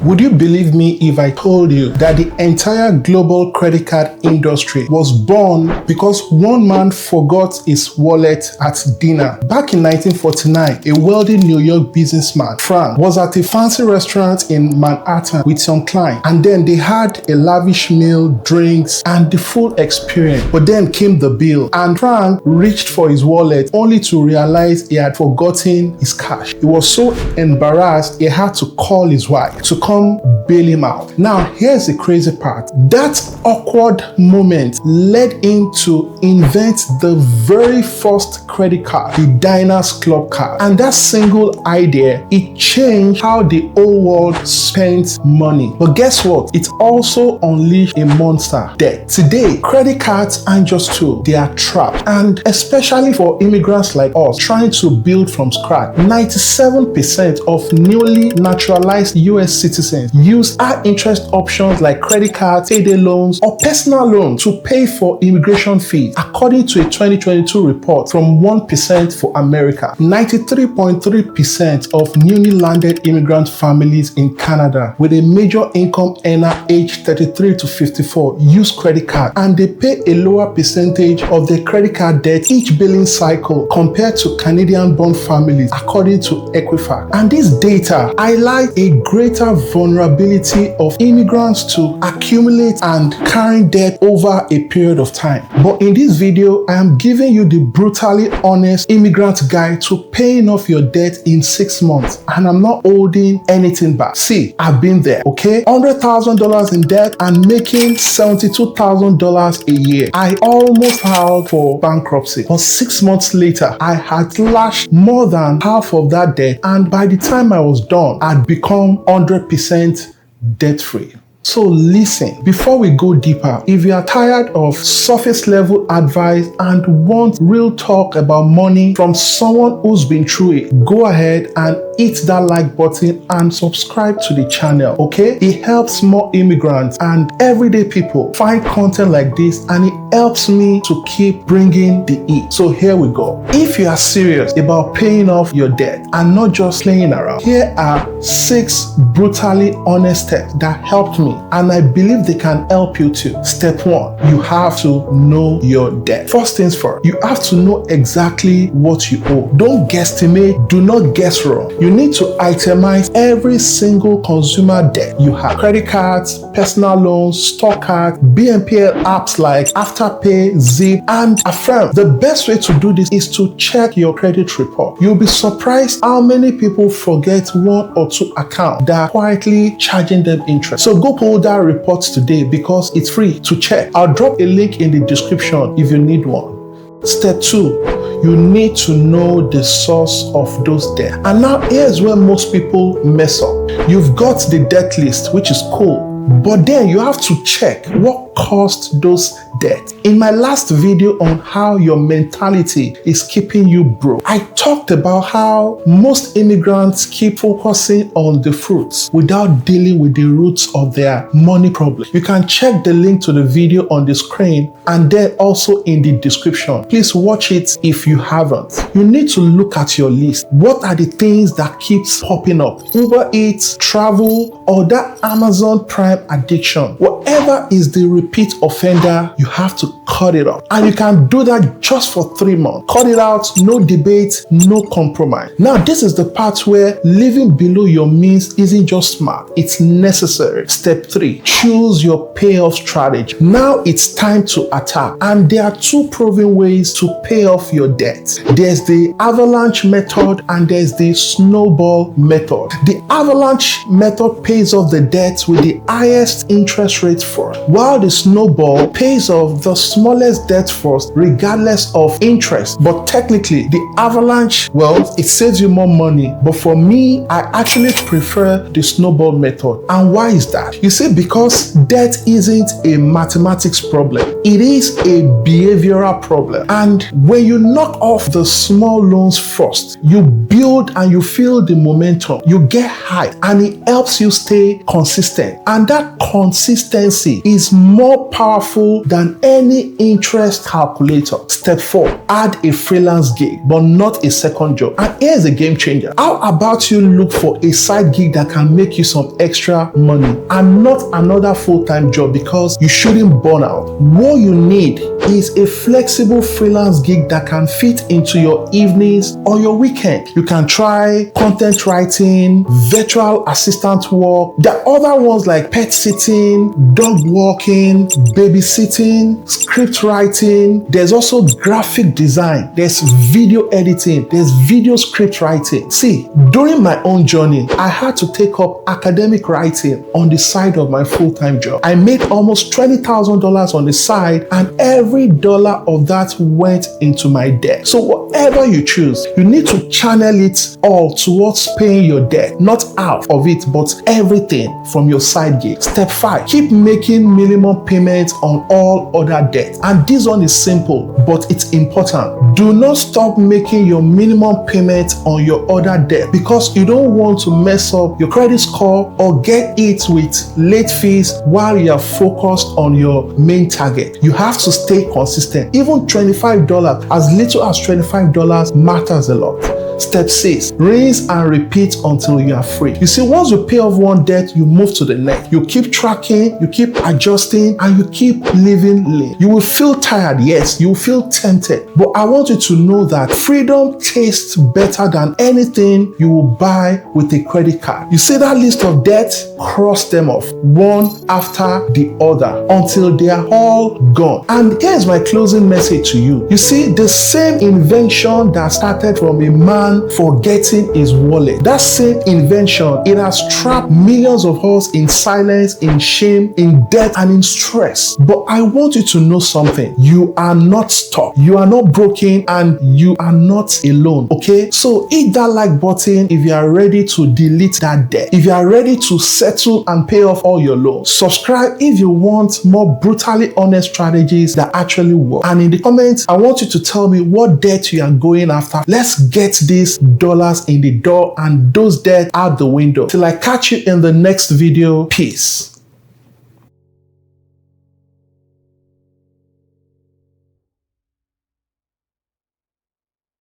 Would you believe me if I told you that the entire global credit card industry was born because one man forgot his wallet at dinner? Back in 1949, a wealthy New York businessman, Frank, was at a fancy restaurant in Manhattan with some clients, and then they had a lavish meal, drinks, and the full experience. But then came the bill, and Frank reached for his wallet only to realize he had forgotten his cash. He was so embarrassed he had to call his wife to come bail him out. Now, here's the crazy part. That awkward moment led him to invent the very first credit card, the Diners Club card. And that single idea, it changed how the whole world spent money. But guess what? It also unleashed a monster, debt. Today, credit cards aren't just tools, they are traps. And especially for immigrants like us trying to build from scratch, 97% of newly naturalized US citizens use high interest options like credit cards, payday loans, or personal loans to pay for immigration fees, according to a 2022 report from 1% for America. 93.3% of newly landed immigrant families in Canada with a major income earner aged 33 to 54 use credit card, and they pay a lower percentage of their credit card debt each billing cycle compared to Canadian-born families, according to Equifax. And this data highlights a greater vulnerability of immigrants to accumulate and carry debt over a period of time. But in this video, I am giving you the brutally honest immigrant guide to paying off your debt in 6 months, and I'm not holding anything back. See, I've been there, okay? $100,000 in debt and making $72,000 a year. I almost filed for bankruptcy, but 6 months later, I had slashed more than half of that debt, and by the time I was done, I'd become 100% debt-free. So listen, before we go deeper, if you are tired of surface level advice and want real talk about money from someone who's been through it, go ahead and hit that like button and subscribe to the channel, okay? It helps more immigrants and everyday people find content like this, and it helps me to keep bringing the heat. So here we go. If you are serious about paying off your debt and not just playing around, here are 6 brutally honest steps that helped me, and I believe they can help you too. Step 1, you have to know your debt. First things first, you have to know exactly what you owe. Don't guesstimate, do not guess wrong. You need to itemize every single consumer debt you have. Credit cards, personal loans, stock cards, BNPL apps like Afterpay, Zip, and Affirm. The best way to do this is to check your credit report. You'll be surprised how many people forget 1 or 2 accounts that are quietly charging them interest. So go pull that report today because it's free to check. I'll drop a link in the description if you need one. Step 2, you need to know the source of those debts. And now here's where most people mess up. You've got the debt list, which is cool, but then you have to check what caused those debts. In my last video on how your mentality is keeping you broke, I talked about how most immigrants keep focusing on the fruits without dealing with the roots of their money problem. You can check the link to the video on the screen and then also in the description. Please watch it if you haven't. You need to look at your list. What are the things that keeps popping up? Uber Eats, travel, or that Amazon Prime addiction. Whatever is the repeat offender, you have to cut it off. And you can do that just for 3 months. Cut it out, no debate, no compromise. Now, this is the part where living below your means isn't just smart, it's necessary. Step 3, choose your payoff strategy. Now it's time to attack. And there are 2 proven ways to pay off your debt. There's the avalanche method and there's the snowball method. The avalanche method pays off the debt with the highest interest rate first, while the snowball pays off the smallest debt first regardless of interest. But technically, the avalanche, well, it saves you more money. But for me, I actually prefer the snowball method. And why is that? You see, because debt isn't a mathematics problem, it is a behavioral problem. And when you knock off the small loans first, you build and you feel the momentum, you get high, and it helps you stay consistent. And that consistency is more powerful than and any interest calculator. Step 4, add a freelance gig, but not a second job. And here's a game changer. How about you look for a side gig that can make you some extra money and not another full-time job, because you shouldn't burn out. What you need is a flexible freelance gig that can fit into your evenings or your weekend. You can try content writing, virtual assistant work. There are other ones like pet sitting, dog walking, babysitting, script writing. There's also graphic design. There's video editing. There's video script writing. See, during my own journey, I had to take up academic writing on the side of my full-time job. I made almost $20,000 on the side, and every dollar of that went into my debt. So whatever you choose, you need to channel it all towards paying your debt, not half of it, but everything from your side gig. Step 5, keep making minimum payments on all other debt. And this one is simple, but it's important. Do not stop making your minimum payments on your other debt, because you don't want to mess up your credit score or get it with late fees while you are focused on your main target. You have to stay consistent. Even $25, as little as $25 matters a lot. Step 6, rinse and repeat until you are free. You see, once you pay off one debt, you move to the next. You keep tracking, you keep adjusting, and you keep living lean. You will feel tired, yes, you will feel tempted, but I want you to know that freedom tastes better than anything you will buy with a credit card. You see that list of debts? Cross them off, one after the other, until they are all gone. And here's my closing message to you. You see, the same invention that started from a man forgetting his wallet, that same invention, it has trapped millions of us in silence, in shame, in debt, and in stress. But I want you to know something. You are not stuck. You are not broken, and you are not alone. Okay? So hit that like button if you are ready to delete that debt. If you are ready to settle and pay off all your loans. Subscribe if you want more brutally honest strategies that actually work. And in the comments, I want you to tell me what debt you are going after. Let's get these dollars in the door and those debt out the window. Till I catch you in the next video. Peace.